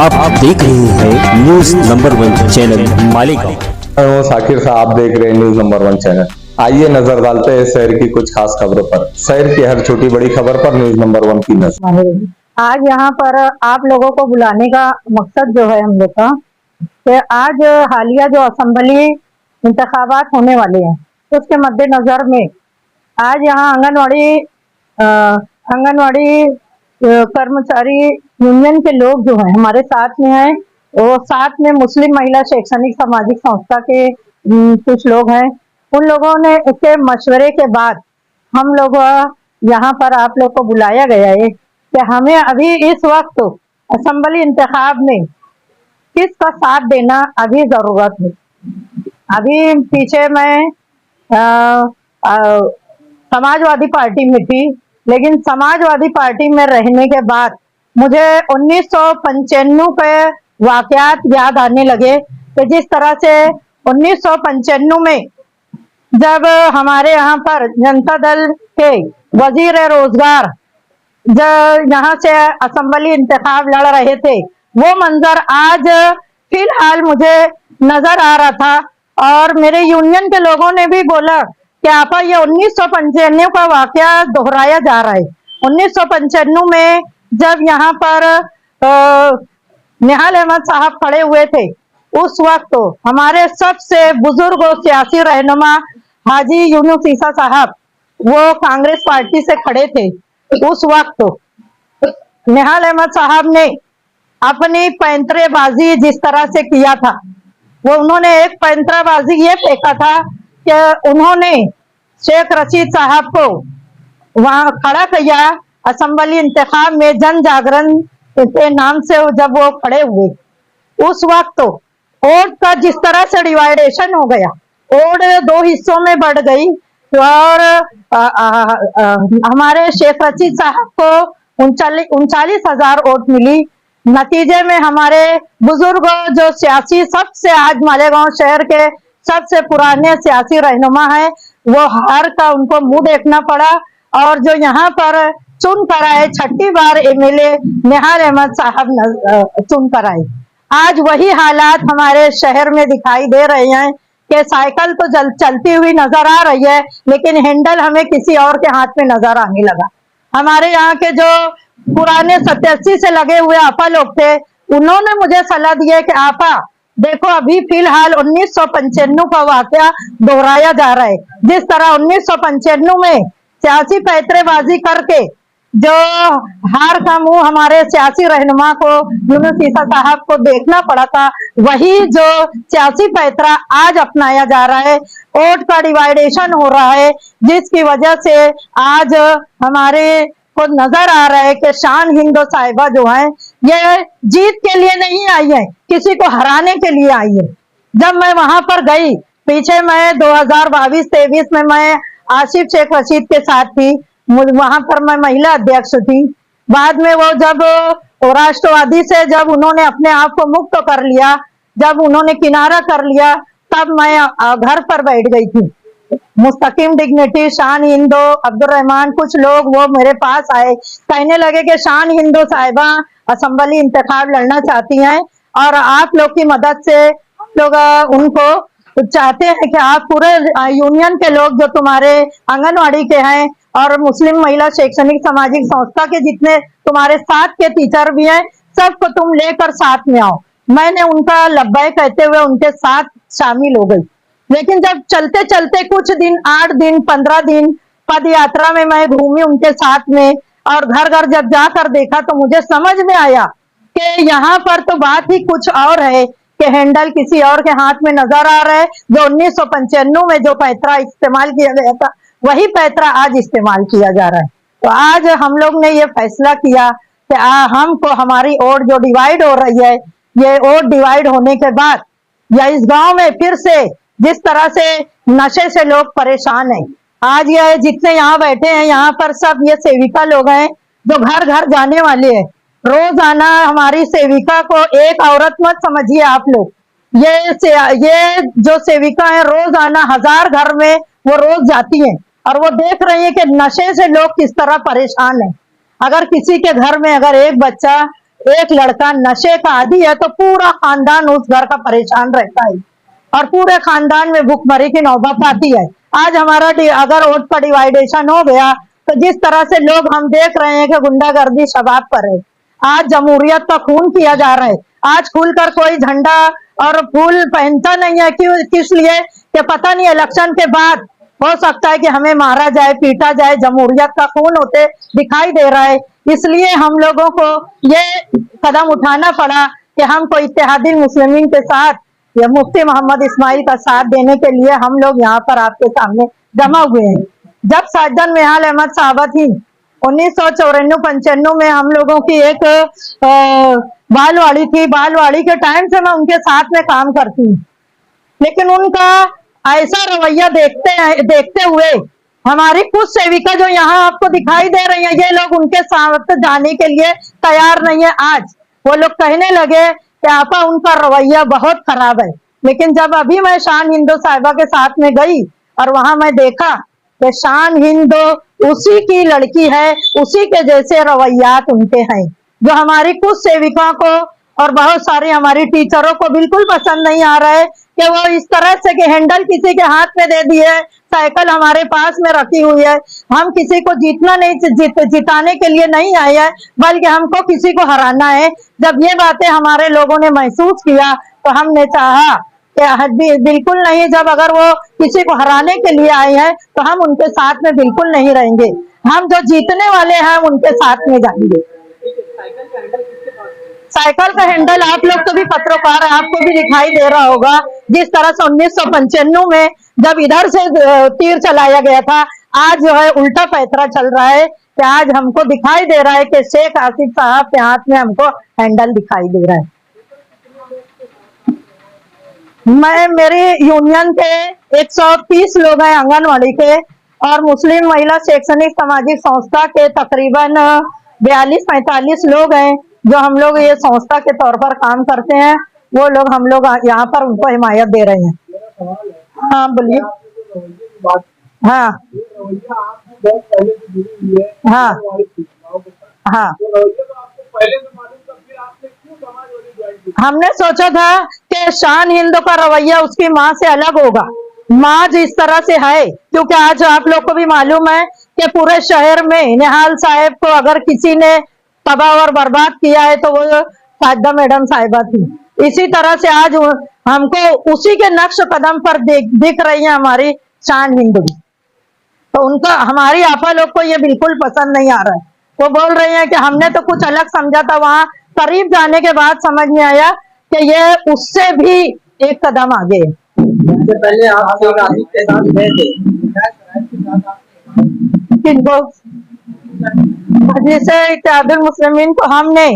आप देख रहे हैं news number 1 channel Malegaon. Sakir साहब आप देख रहे हैं न्यूज नंबर 1 चैनल। आइए नजर डालते हैं शहर की कुछ खास खबरों पर। शहर की हर छोटी बड़ी खबर पर न्यूज नंबर 1 की नजर। आज यहाँ पर आप लोगों को बुलाने का मकसद जो है हम लोग का कि आज हालिया जो असेंबली इंतखाबात होने वाले हैं तो उसके मद्देनजर में आज यहाँ आंगनवाड़ी कर्मचारी यूनियन के लोग जो हैं हमारे साथ में हैं, वो साथ में मुस्लिम महिला शैक्षणिक सामाजिक संस्था के कुछ लोग हैं। उन लोगों ने के मशवरे के बाद हम लोग यहाँ पर आप लोग को बुलाया गया है कि हमें अभी इस वक्त असेंबली इंतखाब में किसका साथ देना अभी जरूरत है। अभी पीछे मैं समाजवादी पार्टी में थी, लेकिन समाजवादी पार्टी में रहने के बाद मुझे 1995 के वाकयात याद आने लगे कि जिस तरह से 1995 में जब हमारे यहाँ पर जनता दल के वजीर रोजगार जब यहाँ से असेंबली इंतखाब लड़ रहे थे, वो मंजर आज फिलहाल मुझे नजर आ रहा था। और मेरे यूनियन के लोगों ने भी बोला कि आपा ये 1995 का वाकया दोहराया जा रहा है। 1995 में जब यहाँ पर निहाल अहमद साहब खड़े हुए थे, उस वक्त हमारे सबसे बुजुर्ग और सियासी रहनुमा हाजी यूनुस ईसा साहब वो कांग्रेस पार्टी से खड़े थे। उस वक्त निहाल अहमद साहब ने अपनी पैंतरेबाजी जिस तरह से किया था, वो उन्होंने एक पैंतराबाजी ये फेंका था कि उन्होंने शेख रशीद साहब को वहां खड़ा किया असेंबली इंतखाब में जन जागरण के नाम से। जब वो खड़े हुए उस वक्त वोट का जिस तरह से डिवाइडेशन हो गया, वोट दो हिस्सों में बढ़ गई और हमारे शेख रशीद साहब को 39,000 वोट मिली। नतीजे में हमारे बुजुर्ग जो सियासी सबसे आज मालेगांव शहर के सबसे पुराने सियासी रहनुमा है, वो हार का उनको मुंह देखना पड़ा। और जो यहाँ पर चुन कर आए, छठी बार एमएलए निहाल अहमद साहब चुन कर आए। आज वही हालात हमारे शहर में दिखाई दे रहे हैं कि साइकिल तो चलती हुई नजर आ रही है, लेकिन हैंडल हमें किसी और के हाथ में नजर आने लगा। हमारे यहाँ के जो पुराने 87 से लगे हुए आपा लोग थे, उन्होंने मुझे सलाह दी है कि आपा देखो अभी फिलहाल 1995 का वाकया दोहराया जा रहा है। जिस तरह 1995 में सियासी पैंतरेबाजी करके जो हार का मुंह हमारे सियासी रहनुमा को यूनुस ईसा साहब को देखना पड़ा था, वही जो सियासी पैंतरा आज अपनाया जा रहा है। वोट का डिवाइडेशन हो रहा है, जिसकी वजह से आज हमारे को नजर आ रहा है कि शान हिंदो साहिबा जो है ये जीत के लिए नहीं आई है, किसी को हराने के लिए आई है। जब मैं वहां पर गई पीछे, मैं 2022-23 में मैं आसिफ शेख रशीद के साथ थी, वहां पर मैं महिला अध्यक्ष थी। बाद में वो जब राष्ट्रवादी से जब उन्होंने अपने आप को मुक्त कर लिया, जब उन्होंने किनारा कर लिया, तब मैं घर पर बैठ गई थी। मुस्तकिम डिग्निटी शान हिंदो अब्दुल रहमान कुछ लोग वो मेरे पास आए, कहने लगे कि शान हिंदो साहिबा असेंबली इंतखाब लड़ना चाहती हैं और आप लोग की मदद से लोग उनको चाहते हैं कि आप पूरे यूनियन के लोग जो तुम्हारे आंगनवाड़ी के हैं और मुस्लिम महिला शैक्षणिक सामाजिक संस्था के जितने तुम्हारे साथ के टीचर भी हैं, सबको तुम लेकर साथ में आओ। मैंने उनका लब्बे कहते हुए उनके साथ शामिल हो गई। लेकिन जब चलते चलते कुछ दिन 8 दिन 15 दिन पद यात्रा में मैं घूमी उनके साथ में, और घर घर जब जाकर देखा तो मुझे समझ में आया कि यहाँ पर तो बात ही कुछ और है कि हैंडल किसी और के हाथ में नजर आ रहा है। जो 1995 में जो पैतरा इस्तेमाल किया गया था, वही पैतरा आज इस्तेमाल किया जा रहा है। तो आज हम लोग ने ये फैसला किया कि हमको हमारी वोट जो डिवाइड हो रही है, ये वोट डिवाइड होने के बाद या इस गांव में फिर से जिस तरह से नशे से लोग परेशान हैं, आज ये जितने यहाँ बैठे हैं यहाँ पर सब ये सेविका लोग हैं जो घर घर जाने वाले हैं। रोजाना हमारी सेविका को एक औरत मत समझिए आप लोग, ये जो सेविका है रोजाना 1000 घर में वो रोज जाती हैं और वो देख रही है कि नशे से लोग किस तरह परेशान हैं। अगर किसी के घर में अगर एक बच्चा एक लड़का नशे का आदी है तो पूरा खानदान उस घर का परेशान रहता है और पूरे खानदान में भूखमरी की नौबत आती है। आज हमारा अगर वोट का डिवाइडेशन हो गया तो जिस तरह से लोग हम देख रहे हैं कि गुंडागर्दी शबाब पर है, आज जमहूरियत का खून किया जा रहा है। आज खुलकर कोई झंडा और फूल पहनता नहीं है, क्यों, किस लिए कि पता नहीं इलेक्शन के बाद हो सकता है कि हमें मारा जाए, पीटा जाए। जमहूरियत का खून होते दिखाई दे रहा है, इसलिए हम लोगों को ये कदम उठाना पड़ा कि हमको इत्तेहादुल मुस्लिमीन के साथ या मुफ्ती मोहम्मद इस्माइल का साथ देने के लिए हम लोग यहाँ पर आपके सामने जमा हुए हैं। जब साजन मिहाल अहमद साहबा थी 1994-95 में हम लोगों की एक बालवाड़ी थी। बालवाड़ी के टाइम से मैं उनके साथ में काम करती हूँ, लेकिन उनका ऐसा रवैया देखते हुए हमारी कुछ सेविका जो यहाँ आपको दिखाई दे रही है, ये लोग उनके साथ जाने के लिए तैयार नहीं है। आज वो लोग कहने लगे कि आपा उनका रवैया बहुत खराब है। लेकिन जब अभी मैं शान हिंदू साहिबा के साथ में गई और वहां मैं देखा कि शान हिंदू उसी की लड़की है, उसी के जैसे रवैयात उनके हैं, जो हमारी कुछ सेविका को और बहुत सारे हमारी टीचरों को बिल्कुल पसंद नहीं आ रहा है कि वो इस तरह से कि हैंडल किसी के हाथ में दे दिए, साइकिल हमारे पास में रखी हुई है। हम किसी को जीतना नहीं, जिताने के लिए नहीं आए हैं, बल्कि हमको किसी को हराना है। जब ये बातें हमारे लोगों ने महसूस किया तो हमने चाहा कि बिल्कुल नहीं, जब अगर वो किसी को हराने के लिए आए हैं तो हम उनके साथ में बिल्कुल नहीं रहेंगे। हम जो जीतने वाले हैं उनके साथ में जाएंगे। साइकिल का हैंडल आप लोग तो भी पत्रकार है, आपको भी दिखाई दे रहा होगा। जिस तरह से 1995 में जब इधर से तीर चलाया गया था, आज जो है उल्टा पैतरा चल रहा है कि आज हमको दिखाई दे रहा है कि शेख आसिफ साहब के हाथ में हमको हैंडल दिखाई दे रहा है। मेरी यूनियन के 130 लोग हैं आंगनवाड़ी के, और मुस्लिम महिला शैक्षणिक सामाजिक संस्था के तकरीबन 42-45 लोग हैं जो हम लोग ये संस्था के तौर पर काम करते हैं। वो लोग हम लोग यहाँ पर उनको हिमायत दे रहे हैं। हाँ बोलिए। हाँ हाँ हाँ, हमने सोचा था कि शान हिंदू का रवैया उसकी माँ से अलग होगा। माँ जिस तरह से है, क्योंकि आज आप लोग को भी मालूम है कि पूरे शहर में निहाल साहब को अगर किसी ने तबाह और बर्बाद किया है तो वो साजदा मैडम साहिबा थी। इसी तरह से आज हमको उसी के नक्श कदम पर दिख रही है हमारी शान हिंदू। तो उनका हमारी आपा लोग को ये बिल्कुल पसंद नहीं आ रहा है। वो बोल रहे हैं कि हमने तो कुछ अलग समझा था, वहां करीब जाने के बाद समझ में आया कि ये उससे भी एक कदम आगे है। पहले आप शेख आसिफ के साथ गए थे, किनको? जैसे इत्तेहादुल मुस्लिमीन को हमने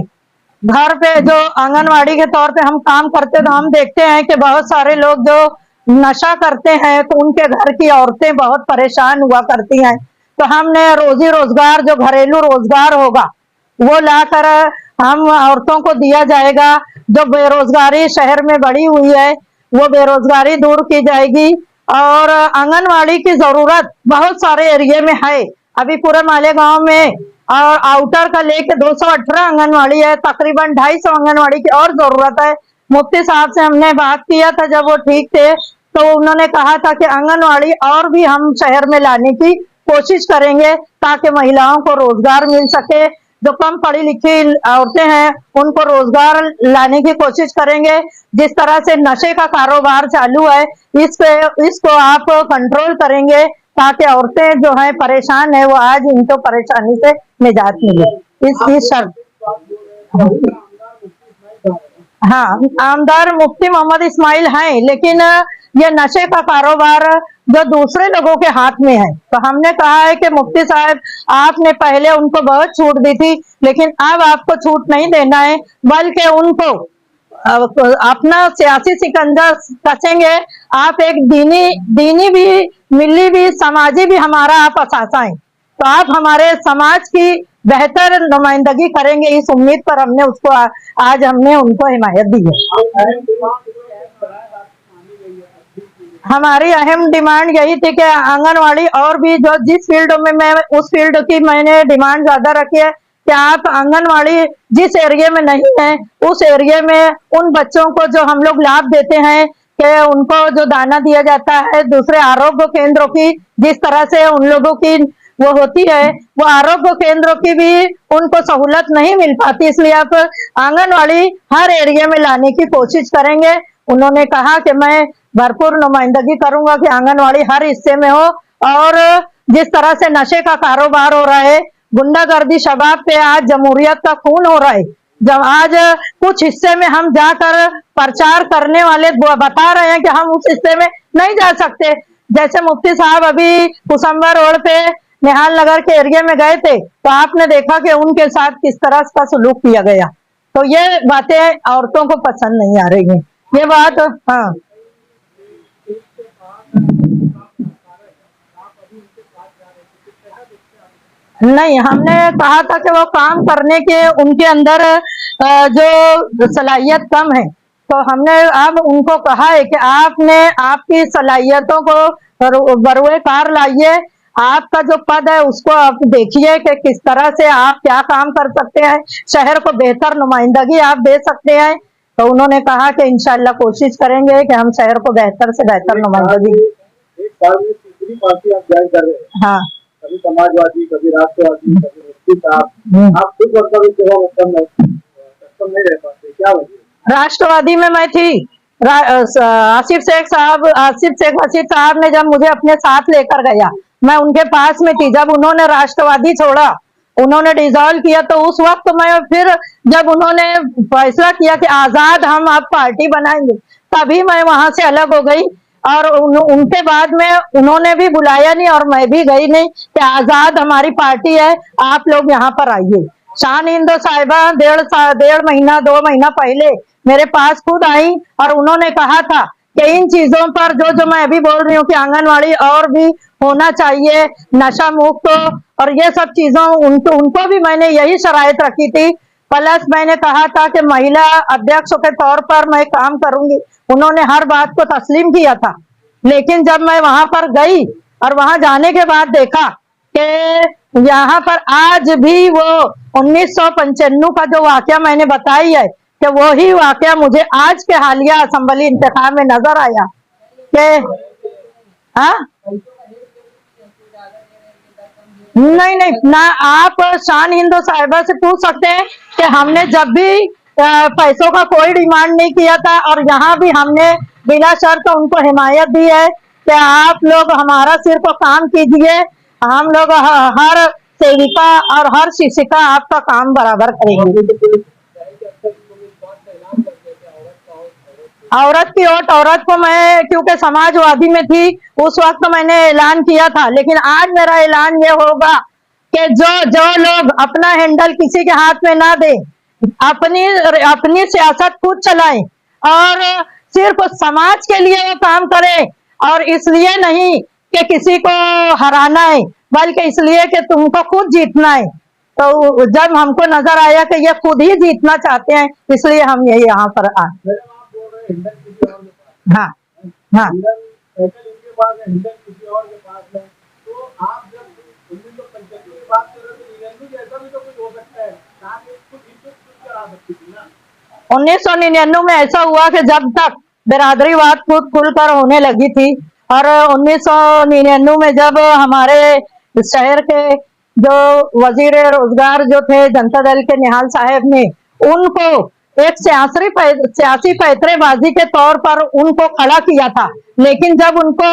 घर पे जो आंगनवाड़ी के तौर पे हम काम करते तो हम देखते हैं कि बहुत सारे लोग जो नशा करते हैं तो उनके घर की औरतें बहुत परेशान हुआ करती हैं। तो हमने रोजी रोजगार जो घरेलू रोजगार होगा वो लाकर हम औरतों को दिया जाएगा। जो बेरोजगारी शहर में बढ़ी हुई है वो बेरोजगारी दूर की जाएगी। और आंगनवाड़ी की जरूरत बहुत सारे एरिया में है। अभी पूरे मालेगांव में और आउटर का लेके 218 आंगनवाड़ी है, तकरीबन 250 आंगनवाड़ी की और जरूरत है। मुफ्ती साहब से हमने बात किया था जब वो ठीक थे, तो उन्होंने कहा था कि आंगनवाड़ी और भी हम शहर में लाने की कोशिश करेंगे ताकि महिलाओं को रोजगार मिल सके। जो कम पढ़ी लिखी औरतें हैं उनको रोजगार लाने की कोशिश करेंगे। जिस तरह से नशे का कारोबार चालू है इसको आप कंट्रोल करेंगे ताकि औरतें जो है परेशान है वो आज इनको परेशानी से निजात मिले। इस शर्त, हाँ, आमदार मुफ्ती मोहम्मद इस्माइल हैं, लेकिन ये नशे का कारोबार जो दूसरे लोगों के हाथ में है। तो हमने कहा है कि मुफ्ती साहब आपने पहले उनको बहुत छूट दी थी, लेकिन अब आपको छूट नहीं देना है, बल्कि उनको अपना सियासी शिकंजा कसेंगे। आप एक दीनी भी, मिली भी, समाजी भी हमारा आप असासा है, तो आप हमारे समाज की बेहतर नुमाइंदगी करेंगे। इस उम्मीद पर हमने उसको आज हमने उनको हिमायत दी है। हमारी अहम डिमांड यही थी कि आंगनवाड़ी और भी जो जिस फील्ड में मैं उस फील्ड की मैंने डिमांड ज्यादा रखी है कि आप आंगनवाड़ी जिस एरिया में नहीं है उस एरिया में उन बच्चों को जो हम लोग लाभ देते हैं कि उनको जो दाना दिया जाता है, दूसरे आरोग्य केंद्रों की जिस तरह से उन लोगों की वो होती है, वो आरोग्य केंद्रों की भी उनको सहूलत नहीं मिल पाती, इसलिए आप आंगनवाड़ी हर एरिया में लाने की कोशिश करेंगे। उन्होंने कहा कि मैं भरपूर नुमाइंदगी करूंगा कि आंगनवाड़ी हर हिस्से में हो, और जिस तरह से नशे का कारोबार हो रहा है, गुंडागर्दी शबाब पे आज जमहूरियत का खून हो रहा है, जब आज कुछ हिस्से में हम जाकर प्रचार करने वाले बता रहे हैं कि हम उस हिस्से में नहीं जा सकते। जैसे मुफ्ती साहब अभी कुसुम्बा रोड पे निहाल नगर के एरिया में गए थे तो आपने देखा कि उनके साथ किस तरह का सलूक किया गया। तो ये बातें औरतों को पसंद नहीं आ रही हैं, ये बात। हाँ, नहीं, हमने कहा था कि वो काम करने के उनके अंदर जो सलाहियत कम है, तो हमने अब उनको कहा है कि आपने आपकी सलाहियतों को बरुए कार लाइए, आपका जो पद है उसको आप देखिए कि किस तरह से आप क्या काम कर सकते हैं, शहर को बेहतर नुमाइंदगी आप दे सकते हैं। तो उन्होंने कहा कि इंशाल्लाह कोशिश करेंगे कि हम शहर को बेहतर से बेहतर नुमाइंदगी। एक साल में तीसरी पार्टी आप ज्वाइन कर रहे हैं। हाँ, कभी समाजवादी, कभी राष्ट्रवादी, कभी मुफ्ती साहब, आप खुद वक्तव्य सक्षम नहीं रह पाते, क्या वजह? राष्ट्रवादी में मैं थी, आसिफ शेख रशीद साहब ने जब मुझे अपने साथ लेकर गया, मैं उनके पास में थी। जब उन्होंने राष्ट्रवादी छोड़ा, उन्होंने डिसॉल्व किया, तो उस वक्त मैं फिर जब उन्होंने फैसला किया कि आजाद हम आप पार्टी बनाएंगे, तभी मैं वहां से अलग हो गई। और उनके बाद में उन्होंने भी बुलाया नहीं और मैं भी गई नहीं कि आजाद हमारी पार्टी है, आप लोग यहाँ पर आइए। शान हिंदो साहिबा 1.5 महीना 2 महीना पहले मेरे पास खुद आई और उन्होंने कहा था कि इन चीजों पर जो मैं अभी बोल रही हूँ कि आंगनवाड़ी और भी होना चाहिए, नशा मुक्त, और ये सब चीजों उनको भी मैंने यही शराइत रखी थी। प्लस मैंने कहा था कि महिला अध्यक्ष के तौर पर मैं काम करूंगी, उन्होंने हर बात को तस्लीम किया था। लेकिन जब मैं वहां पर गई और वहां जाने के बाद देखा कि यहाँ पर आज भी वो 1995 का जो वाकया मैंने बताई है कि वो ही वाकया मुझे आज के हालिया असेंबली इंतखाब में नजर आया कि हाँ, नहीं ना, आप शान हिंदो साहिबा से पूछ सकते हैं कि हमने जब भी पैसों का कोई डिमांड नहीं किया था, और यहाँ भी हमने बिना शर्त उनको हिमायत दी है कि आप लोग हमारा सिर्फ काम कीजिए, हम लोग हर सेविका और हर शिक्षिका आपका काम बराबर करेंगे। औरत की वोट, औरत को मैं क्योंकि समाजवादी में थी उस वक्त मैंने ऐलान किया था, लेकिन आज मेरा ऐलान ये होगा कि जो लोग अपना हैंडल किसी के हाथ में ना दे, अपनी सियासत खुद चलाएं और सिर्फ समाज के लिए वो काम करें, और इसलिए नहीं कि किसी को हराना है, बल्कि इसलिए कि तुमको खुद जीतना है। तो जब हमको नजर आया कि ये खुद ही जीतना चाहते हैं, इसलिए हम यही यहाँ पर आए। हाँ हाँ, तो आप जब 1995 की बात कर रहे हो तो जैसा भी तो कुछ हो सकता है, 1999 में ऐसा हुआ कि जब तक बिरादरीवाद खुलकर होने लगी थी, और 1999 में जब हमारे शहर के जो वजीर रोजगार जो थे जनता दल के निहाल साहब ने उनको एक सियासी पैतरेबाजी के तौर पर उनको खड़ा किया था, लेकिन जब उनको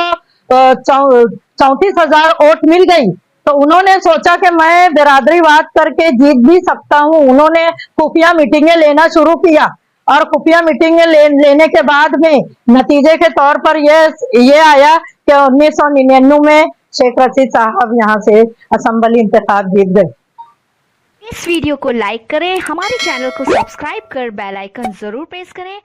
34,000 वोट मिल गई तो उन्होंने सोचा कि मैं बिरादरीवाद करके जीत भी सकता हूं। उन्होंने खुफिया मीटिंगें लेना शुरू किया, और खुफिया मीटिंगें लेने के बाद में नतीजे के तौर पर ये आया कि 1999 में शेख रशीद साहब यहाँ से असेंबली इंतखाब जीत गए। इस वीडियो को लाइक करें, हमारे चैनल को सब्सक्राइब कर बेल आइकन जरूर प्रेस करें